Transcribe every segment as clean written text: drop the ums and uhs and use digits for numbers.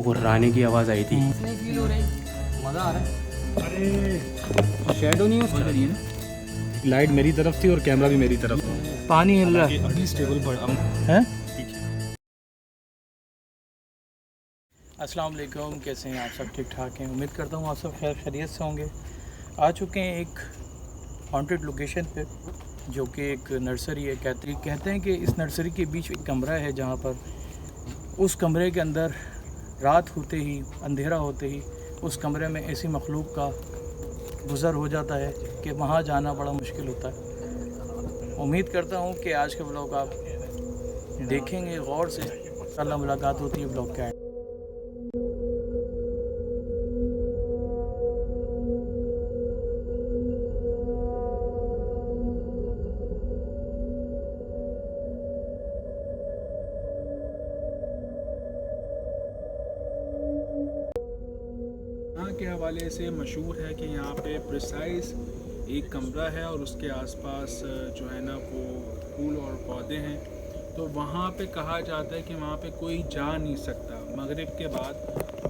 गुर्राने की आवाज़ आई थी। फील हो रहा है, मज़ा आ रहा है। अरे शेडो नहीं है उसका ना, लाइट मेरी तरफ थी और कैमरा भी मेरी तरफ। पानी हिल रहा है। अभी स्टेबल पर हैं? अस्सलाम वालेकुम, कैसे हैं आप सब? ठीक ठाक हैं, उम्मीद करता हूँ आप सब खैर खैरियत से होंगे। आ चुके हैं एक हॉन्टेड लोकेशन पे, जो कि एक नर्सरी है। कहते हैं कि इस नर्सरी के बीच एक कमरा है, जहाँ पर उस कमरे के अंदर रात होते ही, अंधेरा होते ही उस कमरे में ऐसी मखलूक का गुज़र हो जाता है कि वहाँ जाना बड़ा मुश्किल होता है। उम्मीद करता हूँ कि आज का व्लॉग आप देखेंगे गौर से। इंशाअल्लाह मुलाकात होती है व्लॉग के एंड। यहाँ के हवाले से मशहूर है कि यहाँ पे प्रिसाइज एक कमरा है और उसके आसपास जो है ना वो फूल और पौधे हैं। तो वहाँ पे कहा जाता है कि वहाँ पे कोई जा नहीं सकता। मगरिब के बाद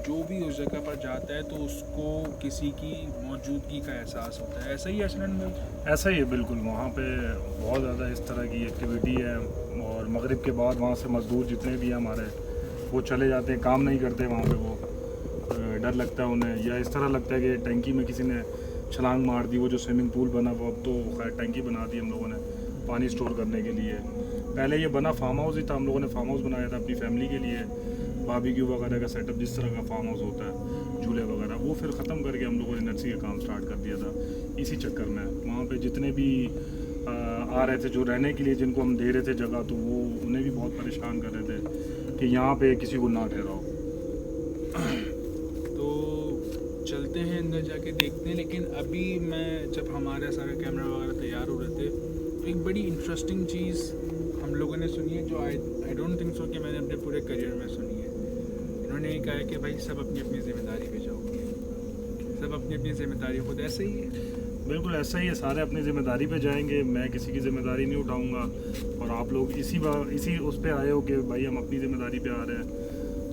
जो भी उस जगह पर जाता है तो उसको किसी की मौजूदगी का एहसास होता है। ऐसा ही अशरन में ऐसा ही है बिल्कुल। वहाँ पे बहुत ज़्यादा इस तरह की एक्टिविटी है और मगरिब के बाद वहाँ से मज़दूर जितने भी हैं हमारे, वो चले जाते हैं, काम नहीं करते वहाँ पे। वो डर लगता है उन्हें, या इस तरह लगता है कि टैंकी में किसी ने छलांग मार दी। वो जो स्विमिंग पूल बना, वो अब तो खैर टैंकी बना दी हम लोगों ने पानी स्टोर करने के लिए। पहले ये बना फार्म हाउस ही था, हम लोगों ने फार्म हाउस बनाया था अपनी फैमिली के लिए। बारबेक्यू वगैरह का सेटअप, जिस तरह का फार्म हाउस होता है, झूले वगैरह, वो फिर ख़त्म करके हम लोगों ने नर्सरी का काम स्टार्ट कर दिया था। इसी चक्कर में वहाँ पे जितने भी आ रहे थे जो रहने के लिए, जिनको हम दे रहे थे जगह, तो वो उन्हें भी बहुत परेशान कर रहे थे कि यहाँ पे किसी को ना ठहराओ। तो चलते हैं अंदर जाके देखते हैं। लेकिन अभी मैं जब हमारा सारा कैमरा वगैरह तैयार हो रहे थे तो एक बड़ी इंटरेस्टिंग चीज़ हम लोगों ने सुनी है, जो आई डोंट थिंक सो कि मैंने अपने पूरे करियर में सुनी है। इन्होंने ये कहा है कि भाई सब अपनी अपनी ज़िम्मेदारी पे जाओ, सब अपनी अपनी ज़िम्मेदारी खुद। ऐसे ही है, बिल्कुल ऐसा ही है, सारे अपनी ज़िम्मेदारी पे जाएंगे। मैं किसी की ज़िम्मेदारी नहीं उठाऊंगा। और आप लोग इसी उस पे आए हो कि भाई हम अपनी ज़िम्मेदारी पे आ रहे हैं।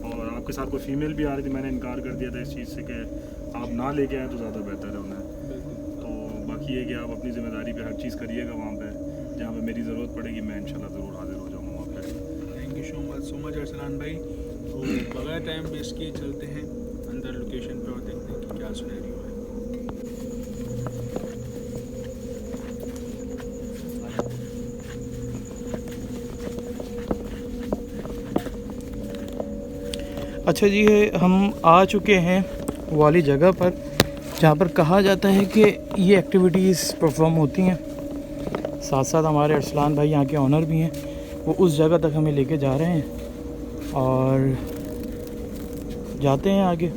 और आपके साथ कोई फीमेल भी आ रही थी, मैंने इनकार कर दिया था इस चीज़ से कि आप ना लेके आए तो ज़्यादा बेहतर है उन्हें। तो बाकी ये कि आप अपनी ज़िम्मेदारी पे हर चीज़ करिएगा। वहाँ पे जहाँ पे मेरी ज़रूरत पड़ेगी मैं इंशाल्लाह ज़रूर हाजिर हो जाऊँगा वहाँ पे। Thank you so much Arsalan भाई। तो बगैर टाइम वेस्ट किए चलते हैं अंदर लोकेशन पे और देखते हैं कि क्या सिनेरियो है। अच्छा जी, हम आ चुके हैं वो वाली जगह पर जहाँ पर कहा जाता है कि ये एक्टिविटीज़ परफॉर्म होती हैं। साथ साथ हमारे अरसलान भाई यहाँ के ऑनर भी हैं, वो उस जगह तक हमें लेके जा रहे हैं और जाते हैं आगे।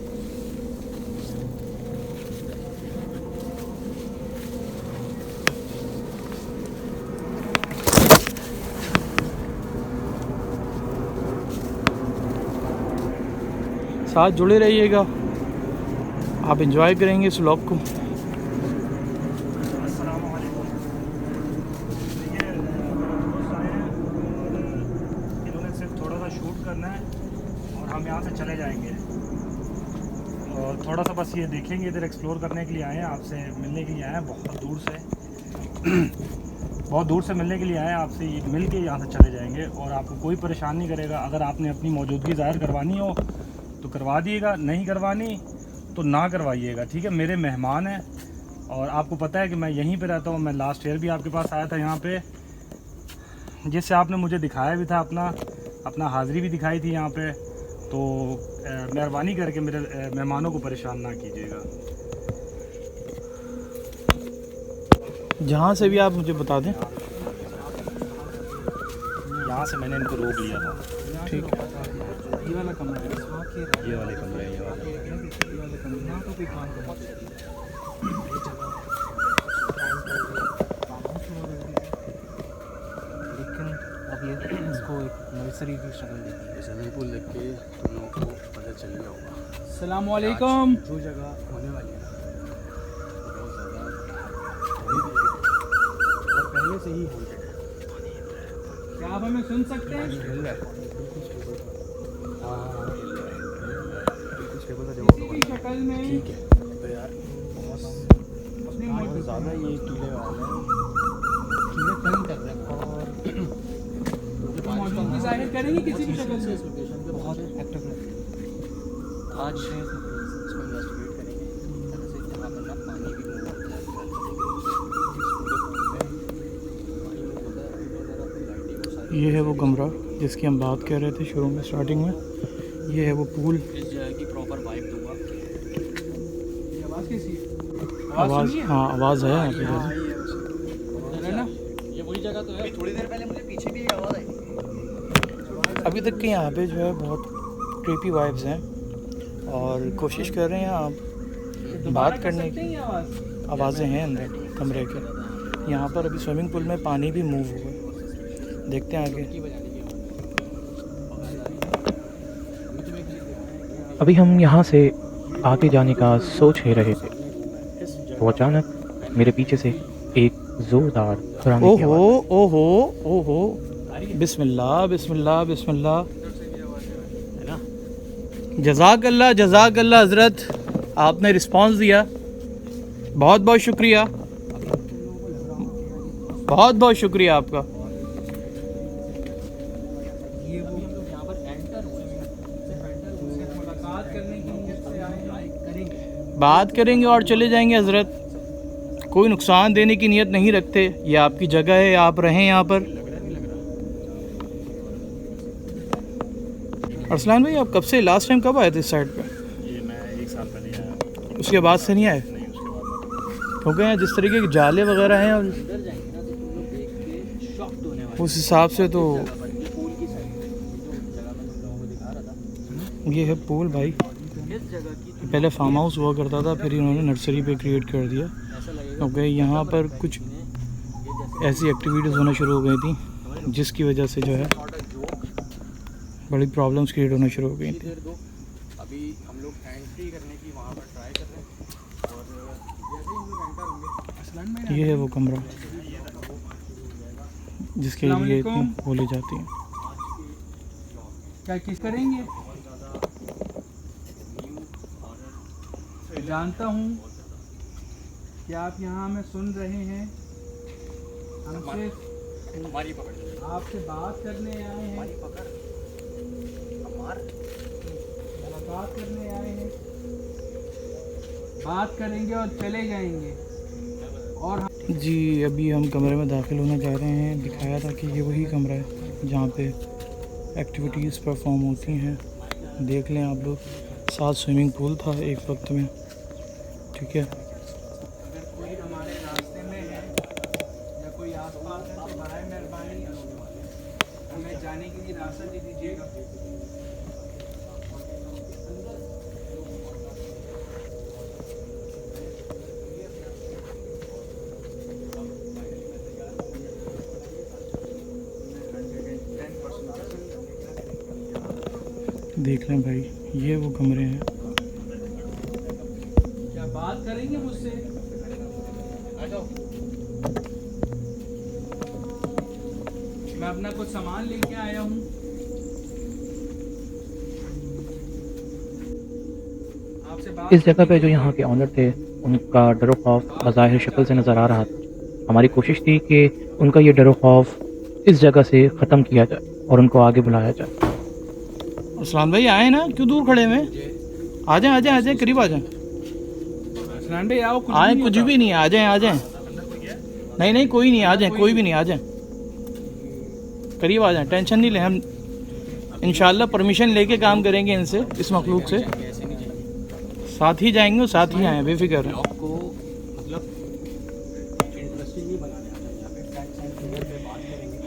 साथ जुड़े रहिएगा, आप एंजॉय करेंगे इस व्लॉग को। इन्होंने सिर्फ थोड़ा सा शूट करना है और हम यहाँ से चले जाएंगे। और थोड़ा सा बस ये देखेंगे, इधर एक्सप्लोर करने के लिए आए हैं, आपसे मिलने के लिए आए हैं बहुत दूर से। बहुत दूर से मिलने के लिए आए हैं आपसे, मिल के यहाँ से चले जाएंगे। और आपको कोई परेशान नहीं करेगा। अगर आपने अपनी मौजूदगी ज़ाहिर करवानी हो तो करवा दिएगा, नहीं करवानी तो ना करवाइएगा, ठीक है। मेरे मेहमान हैं और आपको पता है कि मैं यहीं पे रहता हूँ। मैं लास्ट ईयर भी आपके पास आया था यहाँ पे, जिससे आपने मुझे दिखाया भी था, अपना हाज़िरी भी दिखाई थी यहाँ पे। तो मेहरबानी करके मेरे मेहमानों को परेशान ना कीजिएगा। जहाँ से भी आप मुझे बता दें। यहाँ से मैंने इनको रोक लिया था। ठीक है, ये वाला कमरा है, ये वाले कमरे हैं, ये वाले। लेकिन अब ये इसको एक नर्सरी की शक्ल देती है। स्विमिंग पूल देख के तुम लोगों को पता चल गया होगा अस्सलाम वालेकुम। जो जगह होने वाली है बहुत ज़्यादा और पहले से ही हॉन्टेड है। क्या आप हमें सुन सकते हैं? हिल रहा है, बिल्कुल स्टेबल। हाँ, शक्ल में ठीक है तो यार बहुत ज़्यादा ये कीड़े वाले हैं, कीड़े तंग कर रहे हैं और मौजूदगी जाहिर करेंगे किसी भी शक्ल से। इस लोकेशन पे बहुत बहुत एक्टिव है। आज इसको इन्वेस्टिगेट करेंगे। जैसे यहाँ पर ना पानी भी मूव होता है, ये है वो कमरा जिसकी हम बात कर रहे थे शुरू में स्टार्टिंग में। ये है वो पूल। इस जगह की प्रॉपर वाइब दूंगा। आवाज़ कैसी है? आवाज़, हाँ आवाज़ है यहाँ पे जैसे। है ना? ये वही जगह तो है। थोड़ी देर पहले मुझे पीछे भी आवाज़ आई। अभी तक के यहाँ पे जो है बहुत क्रीपी वाइब्स हैं और कोशिश कर रहे हैं आप बात करने की। आवाज़ें हैं अंदर कमरे के। यहाँ पर अभी स्विमिंग पूल में पानी भी मूव हुआ है, देखते हैं आगे। अभी हम यहाँ से आगे जाने का सोच ही रहे थे तो अचानक मेरे पीछे से एक जोरदार खुराने की ओहो आवाज़। ओहो ओहो, बिस्मिल्लाह बिस्मिल्लाह बिस्मिल्लाह। जज़ाक अल्लाह हज़रत, आपने रिस्पांस दिया, बहुत बहुत शुक्रिया, बहुत बहुत शुक्रिया आपका। ये वो यहाँ पर एंटर हुए हैं, सिर्फ मुलाकात करने की नीयत से आए करेंगे। बात करेंगे और चले जाएंगे हज़रत, कोई नुकसान देने की नीयत नहीं रखते। ये आपकी जगह है, आप रहें यहाँ पर। अरसलान भाई, आप कब से लास्ट टाइम कब आए थे इस साइड पे? ये मैं 1 साल पहले आया, उसके बाद से नहीं आए? नहीं उसके बाद मैं हो गए हैं जिस तरीके के जाले वगैरह हैं, और उस हिसाब से तो ये है पूल भाई। पहले फार्म हाउस हुआ करता था, फिर इन्होंने नर्सरी पे क्रिएट कर दिया क्योंकि यहाँ पर कुछ ऐसी एक्टिविटीज़ होना शुरू हो गई थी जिसकी वजह से जो है बड़ी प्रॉब्लम्स क्रिएट होना शुरू हो गई थी। अभी हम लोग एंट्री करने की वहाँ पर ट्राई कर रहे हैं और जैसे ही हम लोग एंटर होंगे ये है वो कमरा जिसके लिए इतनी बोली जाती है। क्या किस करेंगे? जानता हूँ कि आप यहाँ हमें सुन रहे हैं। हमसे हमारी पकड़ आपसे बात करने आए हैं, मुलाकात करने आए हैं। बात करेंगे और चले जाएंगे। और जी अभी हम कमरे में दाखिल होना चाह रहे हैं। दिखाया था कि ये वही कमरा है जहाँ पे एक्टिविटीज़ परफॉर्म होती हैं। देख लें आप लोग, साथ स्विमिंग पूल था एक वक्त में, ठीक है। अगर कोई हमारे रास्ते में है या कोई आसपास है तो बराए मेहरबानी हमें जाने के लिए रास्ता दे दीजिएगा। देख लें भाई, ये वो कमरे हैं। क्या बात करेंगे मुझसे? आ जाओ। मैं अपना कुछ सामान लेके आया हूँ। आपसे बात इस जगह पे जो यहाँ के ऑनर थे उनका डर खौफ बज़ाहिर शक्ल से नज़र आ रहा था। हमारी कोशिश थी कि उनका ये डर खौफ इस जगह से ख़त्म किया जाए और उनको आगे बुलाया जाए। असलान भाई आए ना, क्यों दूर खड़े हुए? आ जाएं आ जाएं आ जाएं, करीब आ जाएं। असलान भाई आओ, आए कुछ भी नहीं, आ जाएं आ जाएं। नहीं नहीं कोई नहीं, आ जाएं, कोई भी नहीं, आ जाएं, करीब आ जाएं, टेंशन नहीं लें। हम इंशाल्लाह परमिशन लेके काम करेंगे इनसे, इस मखलूक से। साथ ही जाएंगे और साथ ही आए, बेफिक्र रहें। को मतलब इंटरेस्टिंग नहीं बनाने आता है। यहाँ पे फैक्ट्स एंड फिगर पे बात करेंगे,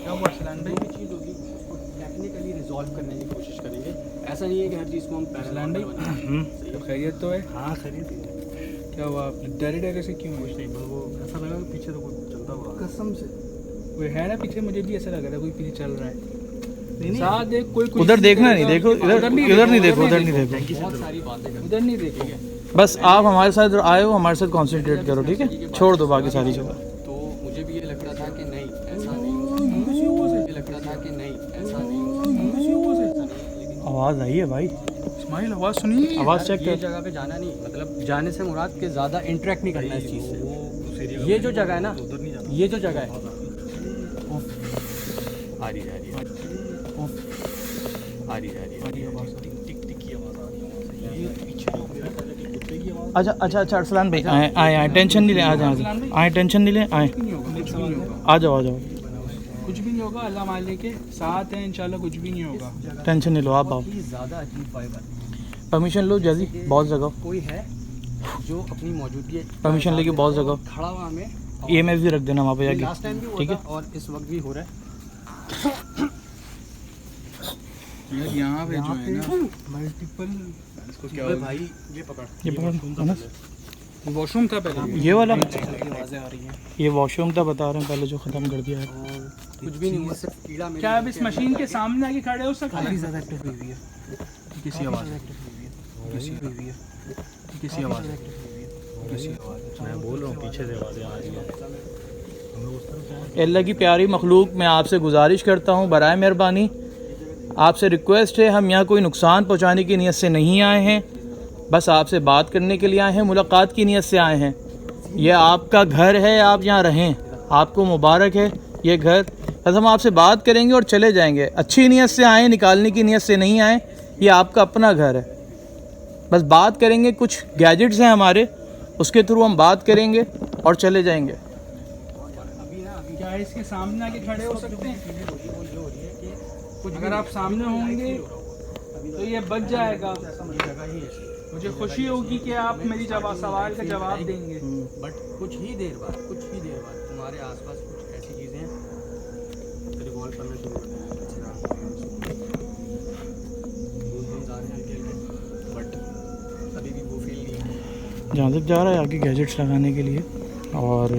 क्या हुआ असलान भाई? जो भी चीज़ होगी उसको टेक्निकली रिजॉल्व करने की कोशिश करेंगे। ऐसा नहीं है कि हर चीज़ को हम असलान भाई तो खैरियत तो है? हाँ खरीद क्या हुआ, आप डरे डरे से क्यों? कुछ नहीं, वो ऐसा लगा कि पीछे तो कुछ चलता हुआ कसम से कोई है ना पीछे? मुझे भी ऐसा लग रहा है कोई पीछे चल रहा है। नहीं साथ देख, कोई उधर देखना नहीं, देखो इधर, उधर नहीं देखो, उधर नहीं देखो। बहुत सारी बातें करते उधर नहीं देखो। बस आप हमारे साथ आए हो, हमारे साथ कंसंट्रेट करो, ठीक है। छोड़ दो बाकी सारी जगह। तो मुझे भी ये लगता था कि नहीं ऐसा नहीं हो सकता, मुझे लगता था कि नहीं ऐसा नहीं हो सकता, आवाज़ आई है भाई। इस्माइल आवाज़ सुनिए। आवाज़ चेक ये कर। जगह पे जाना नहीं, मतलब जाने से मुराद के ज़्यादा इंटरेक्ट नहीं करना इस चीज़ से। ये जो जगह है ना, ये जो जगह है, आ रही है अच्छा अच्छा अच्छा अरसलान भाई आए आए आए, टेंशन नहीं ले, आ जाओ आए, टेंशन नहीं ले, आए आ जाओ आ जाओ, कुछ भी नहीं होगा, अल्लाह मालिक के साथ है इंशाल्लाह, कुछ भी नहीं होगा। टेंशन नहीं लो, आप आओ। बहुत ज़्यादा अजीब वाइब है। परमिशन लो जल्दी, बहुत जगह कोई है जो अपनी मौजूदगी परमिशन लेके बहुत जगह खड़ा हुआ हमें, EMF भी रख देना वहाँ पे लास्ट टाइम भी जाके, हुआ ठीक था है। और इस वक्त भी हो रहा है। यार यहाँ पे जो है ना मल्टीपल, इसको क्या भाई ये पकड़, ये पकड़ अनस, वॉशरूम था पहले। ये वाला आवाज़ें आ रही हैं ये वॉशरूम था, बता रहे हैं पहले जो ख़त्म कर दिया है। और कुछ भी नहीं हुआ, सिर्फ कीड़ा मेरे क्या आप इस मशीन के सामने आके खड़े हो सकते काफ़ी हैं? ज़्यादा एक्टिव हुई हुई है, किसी आवाज़ किसी हुई है, किसी आवाज़ मैं बोल रहा हूँ पीछे से आवाज़ें आ रही हैं। अल्लाह की प्यारी मखलूक, मैं आपसे गुजारिश करता हूँ बराए मेहरबानी, आपसे रिक्वेस्ट है, हम यहाँ कोई नुकसान पहुँचाने की नीयत से नहीं आए हैं, बस आपसे बात करने के लिए आए हैं, मुलाकात की नीयत से आए हैं। ये आपका घर है, आप यहाँ रहें, आपको मुबारक है ये घर। बस हम आपसे बात करेंगे और चले जाएंगे, अच्छी नीयत से आए, निकालने की नीयत से नहीं आए, ये आपका अपना घर है। बस बात करेंगे, कुछ गैजेट्स हैं हमारे, उसके थ्रू हम बात करेंगे और चले जाएंगे। क्या इसके सामने आके खड़े हो सकते हैं? अगर आप सामने होंगे तो ये बच जाएगा। मुझे खुशी होगी कि आप मेरी सवाल का जवाब देंगे। बट कुछ ही देर बाद तुम्हारे आसपास कुछ ऐसी चीज़ें हैं रिवॉल्व करना शुरू कर देंगे, बट अभी भी वो फील नहीं है। जहाँ तक जा रहा है आगे गैजेट्स लगाने के लिए, और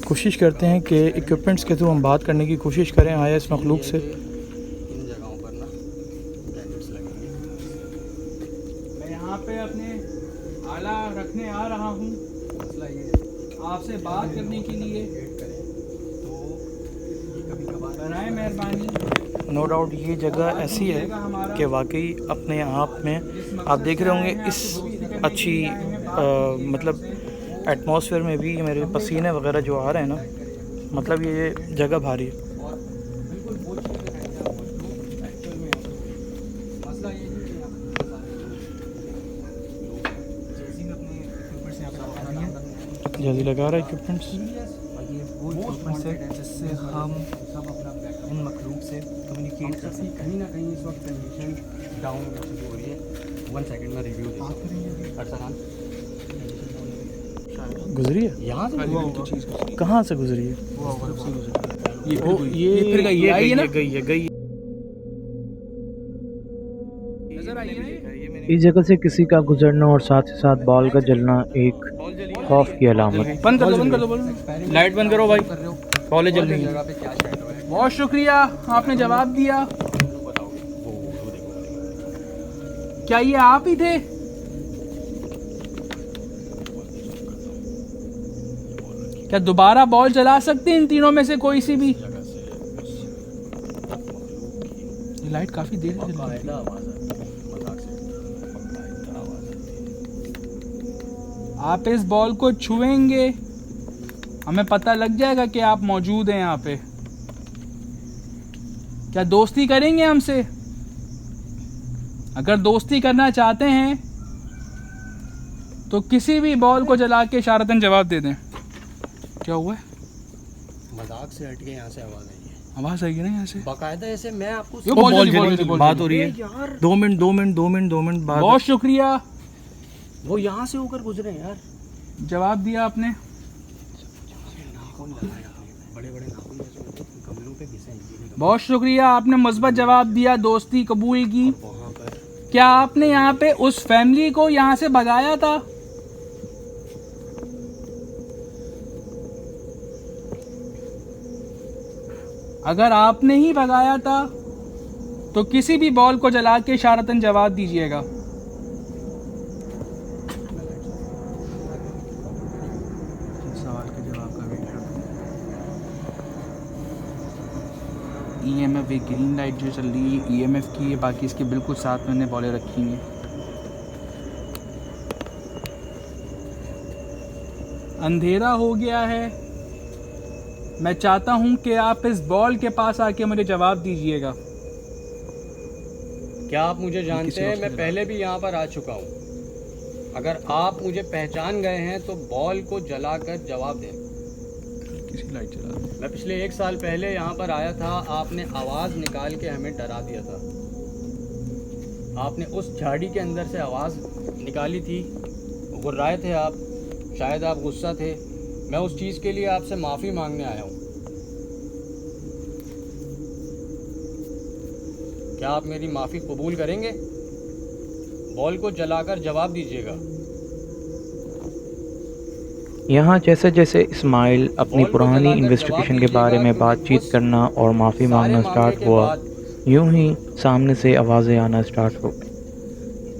कोशिश करते हैं कि इक्विपमेंट्स के थ्रू हम बात करने की कोशिश करें आया इस मखलूक से। इन जगहों पर ना गैजेट्स लगेंगे। मैं यहाँ पे अपने आला रखने आ रहा हूँ मसला ये आपसे बात करने के लिए, तो ये कभी कभार बराए मेहरबानी। नो डाउट ये जगह ऐसी है कि वाकई अपने आप में आप देख रहे होंगे इस अच्छी मतलब एटमॉस्फेयर में भी मेरे पसीने वगैरह जो आ रहे हैं ना, मतलब ये जगह भारी है। बिल्कुल वो चीज़ें दिखाएंगे आपको जो एक्चुअल में मसला ये नहीं कि जैसे भी अपने इक्विपमेंट्स यहाँ पर लगा रही हैं, जल्दी लगा रहा है इक्विपमेंट्स। और ये वो इक्विपमेंट्स है जिससे हम सब अपना इन मखलूक से कम्युनिकेट कर सकते हैं। कहीं ना कहीं इस वक्त कंडीशन डाउन शुरू हो रही है। 1 सेकंड में रिव्यू देता हूँ। अरसलान गुजरी है, यहाँ से कहाँ से गुजरी है? ये फिर गई है, आई है ना? गई। नजर आई है? इस जगह से किसी का गुजरना और साथ ही साथ बॉल का जलना एक खौफ की अलामत है। बंद कर दो लाइट बंद करो भाई, कॉलेज जल रही है। जगह पे क्या शेडो है? बहुत शुक्रिया, आपने जवाब दिया। क्या ये आप ही थे? क्या दोबारा बॉल चला सकते हैं इन तीनों में से कोई सी भी? ये लाइट काफी देर से जल रही है। आप इस बॉल को छुएंगे, हमें पता लग जाएगा कि आप मौजूद हैं यहाँ पे। क्या दोस्ती करेंगे हमसे? अगर दोस्ती करना चाहते हैं तो किसी भी बॉल को जला के इशारतन जवाब दे दें। क्या हुआ है? मजाक से हट के यहाँ से आवाज़ आई है। आवाज आई है ना यहाँ से? बाकायदा ऐसे मैं आपको यो, बॉल जल्दी, बॉल बात हो रही है। यार 2 मिनट बाद। बहुत शुक्रिया, वो यहाँ से होकर गुजरे यार। जवाब दिया आपने। नाखून लगाया बड़े बड़े नाखून गमलों पे घिसे हैं। बहुत शुक्रिया, आपने मुस्बत जवाब दिया, दोस्ती कबूल की। वहाँ पर क्या आपने यहाँ पे उस फैमिली को यहाँ से भगाया था? अगर आपने ही भगाया था तो किसी भी बॉल को जला के इशारतन जवाब दीजिएगा। सवाल के जवाब का वेट करते हैं। EMF एक ग्रीन लाइट जो चल रही है EMF की है, बाकी इसके बिल्कुल साथ में बॉलें रखी हैं। अंधेरा हो गया है। मैं चाहता हूं कि आप इस बॉल के पास आके मुझे जवाब दीजिएगा। क्या आप मुझे जानते हैं? मैं पहले भी यहाँ पर आ चुका हूँ। अगर आप मुझे पहचान गए हैं तो बॉल को जलाकर जवाब दें। किसी लाइट चला दो। मैं पिछले 1 साल पहले यहाँ पर आया था, आपने आवाज़ निकाल के हमें डरा दिया था। आपने उस झाड़ी के अंदर से आवाज़ निकाली थी, गुर्राए थे आप, शायद आप गुस्सा थे। मैं उस चीज़ के लिए आपसे माफ़ी मांगने आया हूँ। क्या आप मेरी माफ़ी कबूल करेंगे? बॉल को जलाकर जवाब दीजिएगा। यहाँ जैसे जैसे इस्माइल अपनी पुरानी इन्वेस्टिगेशन के बारे में बातचीत करना और माफ़ी मांगना स्टार्ट हुआ, यूं ही सामने से आवाज़ें आना स्टार्ट हो गई।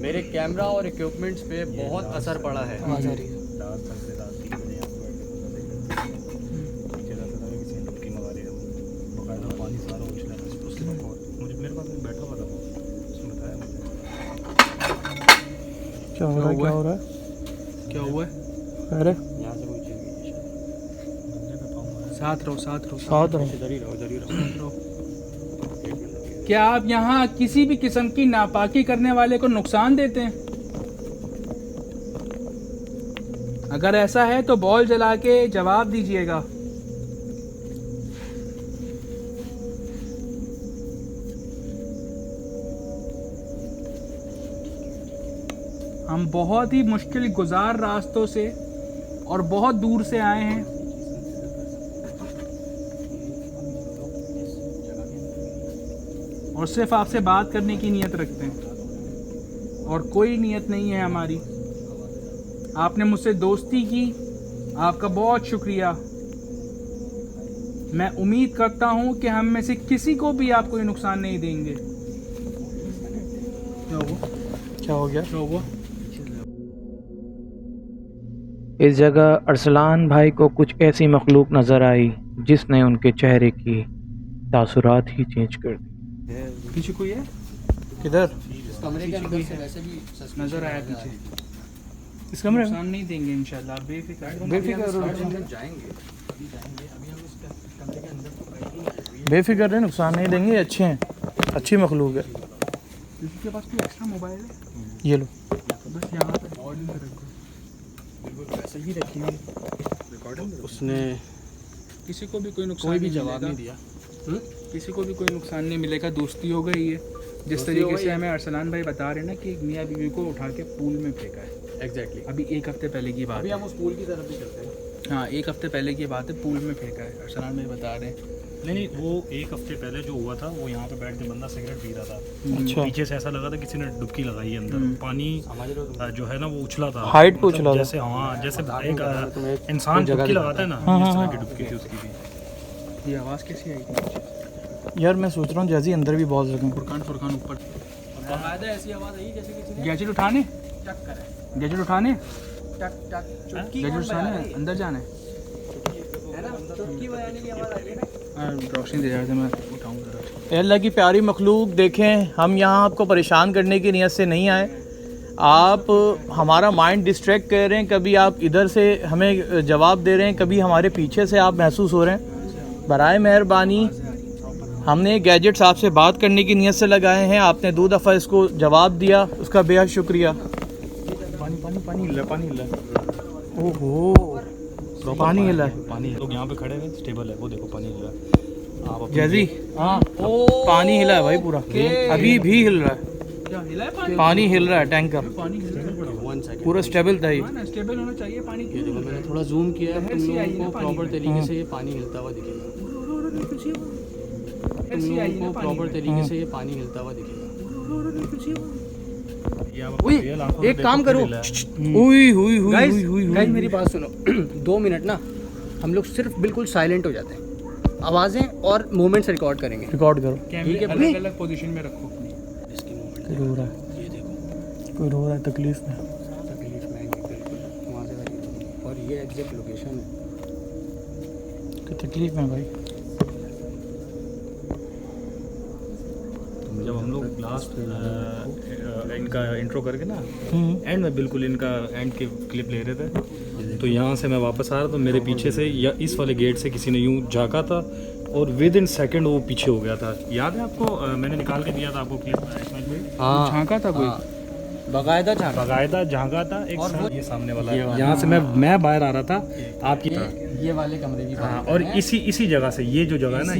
मेरे कैमरा और इक्विपमेंट्स पे बहुत असर पड़ा है। आवाज़ आ रही है। रात तक से रात 3 बजे यहाँ पे बैठे थे। नीचे जाता था किसी ने डुबकी मारी है, बकायदा पानी सारा उछला था। उसके बाद मुझे मेरे पास में बैठा हुआ था वो, उसने बताया मुझे। क्या हो रहा है? क्या हो रहा है? क्या हुआ है? अरे यहाँ से कोई चीज़ नहीं है। बंदे पे पाँव मारा। साथ रहो, साथ रहो, साथ रहो। इधर ही रहो, इधर ही रहो। साथ रहो। क्या आप यहाँ किसी भी किस्म की नापाकी करने वाले को नुकसान देते हैं? अगर ऐसा है तो बॉल जला के जवाब दीजिएगा। हम बहुत ही मुश्किल गुजार रास्तों से और बहुत दूर से आए हैं। और सिर्फ आपसे बात करने की नीयत रखते हैं और कोई नीयत नहीं है हमारी। आपने मुझसे दोस्ती की, आपका बहुत शुक्रिया। मैं उम्मीद करता हूं कि हम में से किसी को भी आप कोई नुकसान नहीं देंगे। क्या हुआ? क्या हो गया? क्या हुआ? इस जगह अरसलान भाई को कुछ ऐसी मखलूक नज़र आई जिसने उनके चेहरे की तासुरात ही चेंज कर दी। पीछे कोई है? किधर? इस कमरे के अंदर से वैसे भी नजर आया पीछे। इस कमरे में? नुकसान नहीं देंगे इंशाल्लाह, बेफिक्र। बेफिक्र रहो। जाएंगे, अभी जाएंगे। अभी हम इस कमरे के अंदर तो बैठेंगे। बेफिक्र रहे, नुकसान नहीं देंगे। अच्छे हैं, अच्छी मखलूक है। किसी के पास कोई एक्स्ट्रा मोबाइल है? ये लो। बस यहाँ पे ऑडियो में रखो। बिल्कुल वैसे ही रखी हुई रिकॉर्डिंग। उसने किसी को भी कोई नुकसान कोई भी नहीं जवाब मिलेगा। नहीं दिया। किसी को भी कोई नुकसान नहीं मिलेगा। दोस्ती हो गई है। जिस दोस्ती हो तरीके गई से है। हमें अरसलान भाई बता रहे हैं ना कि मियाँ बीवी को उठा के पूल में फेंका है। एग्जैक्टली। अभी 1 हफ्ते पहले की बात अभी है। हम उस पूल की तरफ भी चलते हैं। हाँ, 1 हफ्ते पहले की बात है, पूल में फेंका है। अरसलान भाई बता रहे हैं। नहीं, वो 1 हफ्ते पहले जो हुआ था, वो यहाँ पे बैठ के बंदा सिगरेट पी रहा था। अच्छा। पीछे से ऐसा लगा था किसी ने डुबकी लगाई है अंदर। पानी जो है ना वो उछला था, हाइट पे उछला था। जैसे हाँ, जैसे एक इंसान डुबकी लगाता है ना, इस तरह की डुबकी थी उसकी भी। ये आवाज़ कैसी आई थी? यार मैं सोच रहा हूँ जैसे ही अंदर भी बहुत जगह। फुरकान ऊपर। बाकायदा ऐसी आवाज़ आई जैसे किसी ने गैजेट उठाने, टक करा। गैजेट उठाने, टक टक चुटकी गैजेट कौन उठाने, बजा रही है? अंदर जाना है। है ना, चुटकी बजाने की आवाज़ आई है ना। रोशनी दे रहे थे, मैं उठाऊँ जरा। अल्लाह की प्यारी मखलूक, देखें हम यहाँ आपको परेशान करने की नीयत से नहीं आए। आप हमारा माइंड डिस्ट्रैक्ट कर रहे हैं। कभी आप इधर से हमें जवाब दे रहे हैं, कभी हमारे पीछे से आप महसूस हो रहे हैं। बराए मेहरबानी, हमने गैजेट्स आपसे बात करने की नीयत से लगाए हैं। आपने 2 दफ़ा इसको जवाब दिया, उसका बेहद शुक्रिया। पानी पानी पानी हिला, पानी हिला, ओहो, पानी हिला है। पानी। लोग यहाँ पे खड़े हैं, स्टेबल है, वो देखो पानी हिल रहा है। आप अपनी- जैजी, हाँ पानी हिला है भाई पूरा, अभी भी हिल रहा है। क्या हिला है पानी? पानी हिल रहा है, टैंकर पानी हिल रहा है। 1 सेकंड। पूरा स्टेबल था ये। हाँ ना, स्टेबल होना चाहिए पानी। ये देखो, मैंने थोड़ा जूम किया है, तुम ऐसी आई है लोगों ना को पानी प्रॉपर में। तरीके से ये पानी हिलता हुआ दिखेगा। तुम ऐसी आई है लोगों ना को पानी प्रॉपर में। तरीके से ये पानी हिलता हुआ दिखेगा। ये आप अपनी real आंखों से एक काम देखो, करो, हिला है। हुई हुई हुई गाइस हुई हुई गाइस मेरी बात सुनो। 2 मिनट ना हम लोग सिर्फ बिल्कुल साइलेंट हो जाते हैं। आवाज़ें और मूवमेंट्स रिकॉर्ड करेंगे। रिकॉर्ड करो। कैमरे ठीक है, अलग अलग पोजीशन में रखो अपनी। इसकी मूवमेंट कोई रो रहा है, ये देखो, कोई रो रहा है तकलीफ में। तकलीफ में बिल्कुल वहाँ से। और ये एग्जैक्ट लोकेशन है। कोई तकलीफ में भाई। जब हम लोग लास्ट इनका इंट्रो करके ना एंड में बिल्कुल इनका एंड के क्लिप ले रहे थे, तो यहाँ से मैं वापस आ रहा था, मेरे पीछे से या इस वाले गेट से किसी ने यूँ झाँका था और विद इन सेकेंड वो पीछे हो गया था। याद है आपको? मैंने निकाल के दिया था आपको क्लिप। हाँ झांका था कोई? बाकायदा झांका। बाकायदा झाँका था एक ये सामने वाला, यहाँ से मैं बाहर आ रहा था आपकी तरफ, ये वाले कमरे की हाँ, और इसी जगह से, ये जो जगह है ना,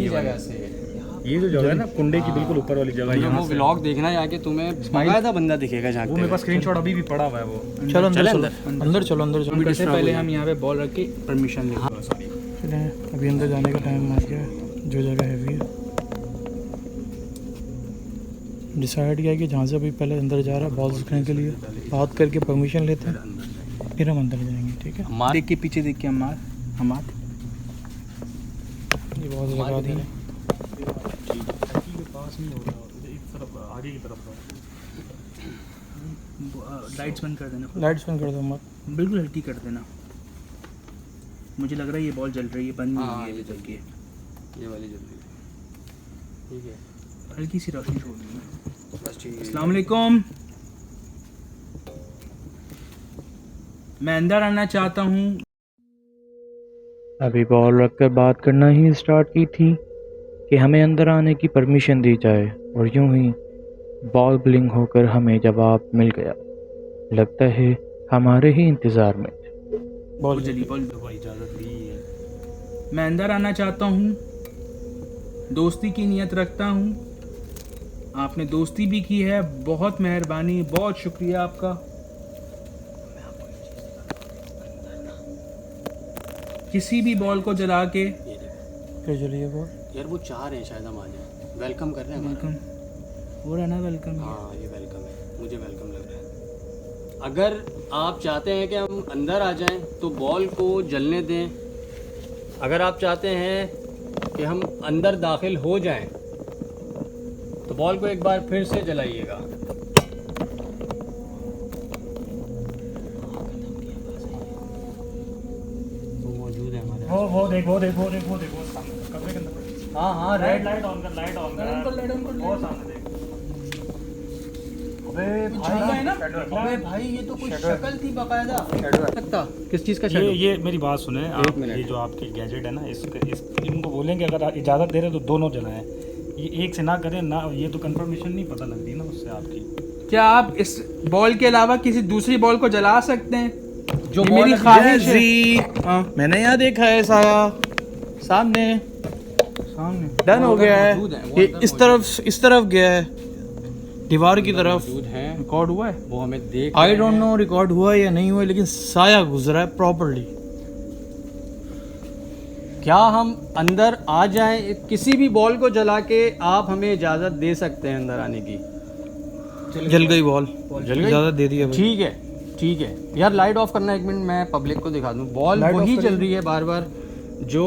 ये जो जगह है ना कुंडे की बिल्कुल ऊपर वाली जगह, यहाँ वो व्लॉग देखना जाके तुम्हें बाकायदा बंदा दिखेगा वो झांकते मेरे हुए। पास स्क्रीनशॉट अभी भी पड़ा हुआ है वो। चलो अंदर चलो, अंदर चलो, अंदर चलो। इससे पहले हम यहाँ पे बॉल रख के परमिशन ले चलें, अभी अंदर जाने का टाइम आ गया है। जो जगह हैवी है, डिसाइड किया कि जहाँ से अभी पहले अंदर जा रहा है बॉल सीखने के लिए, बात करके परमिशन लेते हैं, फिर हम अंदर जाएंगे। ठीक है, देख के पीछे देख के हमार ये बहुत लगा दी। आगे की तरफ लाइट्स बंद कर देना, लाइट्स बंद कर दो मत। बिल्कुल हल्की कर देना। मुझे लग रहा है ये बॉल जल रही है, बंद नहीं हुई है अभी तक ये वाली जल्दी ठीक है, हल्की सी रोशनी छोड़ दी। बस ठीक है। अस्सलाम वालेकुम, मैं अंदर आना चाहता हूँ। अभी बॉल रखकर बात करना ही स्टार्ट की थी कि हमें अंदर आने की परमिशन दी जाए, और यूं ही बॉल ब्लिंक होकर हमें जवाब मिल गया। लगता है हमारे ही इंतज़ार में बॉल चली, बॉल इजाज़त दी है। मैं अंदर आना चाहता हूँ, दोस्ती की नीयत रखता हूँ। आपने दोस्ती भी की है, बहुत मेहरबानी, बहुत शुक्रिया आपका। किसी भी बॉल को जला के फिर चलिए बॉल। यार वो चाह रहे हैं शायद हम आ जाए, वेलकम कर रहे हैं हमारा। वेलकम हो रहा है ना? वेलकम हाँ ये वेलकम है, मुझे वेलकम लग रहा है। अगर आप चाहते हैं कि हम अंदर आ जाएं तो बॉल को जलने दें। अगर आप चाहते हैं कि हम अंदर दाखिल हो जाएं तो बॉल को एक बार फिर से जलाइएगा। वो मौजूद है हमारे। वो देखो सामने कमरे के अंदर। हाँ हाँ रेड लाइट ऑन कर वो सामने देख। अबे भाई ये तो कोई शक्ल थी बकायदा। लगता किस चीज़ का ये ये मेरी बात सुने आप, ये जो आपकी गैजेट है ना, इनको बोलेंगे अगर आप इजाज़त दे रहे तो दोनों जलाएं, ये एक से ना करें ना, ये तो कंफर्मेशन नहीं पता लगती ना उससे आपकी। क्या आप इस बॉल के अलावा किसी दूसरी बॉल को जला सकते हैं? जो ये बॉल मेरी अभी ख्वाहिश है। जी मैंने यहाँ देखा है साया सामने सामने डन हो गया है। मौजूद है, वो ये अंदर इस तरफ गया है, दीवार की तरफ। मौजूद हैं, रिकॉर्ड हुआ है? वो हमें देख आई रहे डोंट हैं। नो रिकॉर्ड हुआ है या नहीं हुआ है, लेकिन साया गुजरा है प्रॉपर्ली। क्या हम अंदर आ जाएं? किसी भी बॉल को जला के आप हमें इजाज़त दे सकते हैं अंदर आने की। जल गई बॉल, जल गई? इजाज़त दे दी है भाई। ठीक है यार, लाइट ऑफ करना एक मिनट, मैं पब्लिक को दिखा दूं। बॉल लाइट वही ऑफ चल करिए। रही है बार बार जो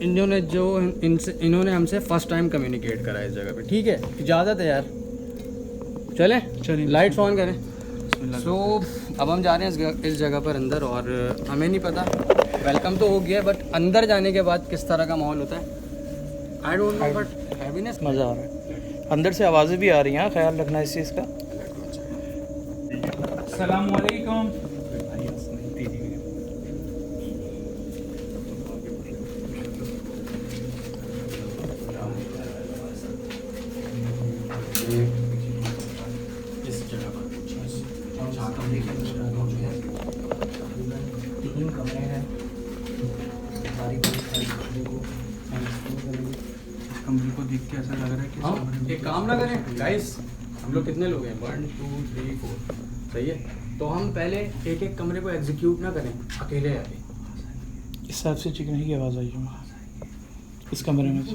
इन्होंने हमसे फर्स्ट टाइम कम्युनिकेट करा है इस जगह पे। ठीक है, इजाज़त है यार, चलें लाइट्स ऑन करें। सो अब हम जा रहे हैं इस जगह पर अंदर, और हमें नहीं पता, वेलकम तो हो गया, बट अंदर जाने के बाद किस तरह का माहौल होता है I don't know, but heaviness मज़ा आ रहा है। अंदर से आवाज़ें भी आ रही हैं, ख्याल रखना इस चीज़ का। अस्सलाम वालेकुम। इस जगह पर जहाँ कमरे के अंदर मौजूद है, 3 कमरे हैं। कमरे को देख के ऐसा लग रहा है कि हम एक काम ना करें गाइस, हम लोग कितने लोग हैं? 1 2 3 4, सही है। तो हम पहले एक एक कमरे को एग्जीक्यूट ना करें अकेले अभी। इस साइड से चिकन की आवाज़ आई है इस कमरे में से।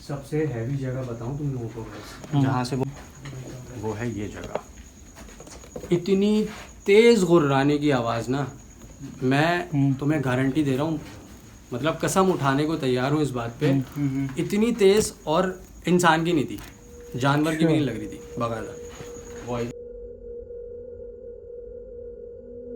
सबसे हैवी जगह बताऊं तुम लोगों को, जहाँ से वो है ये जगह। इतनी तेज़ गुर्राने की आवाज़ ना, मैं तुम्हें गारंटी दे रहा हूँ, मतलब कसम उठाने को तैयार हूँ इस बात पे। इतनी तेज़, और इंसान की नहीं थी, जानवर की भी नहीं लग रही थी, बगादा।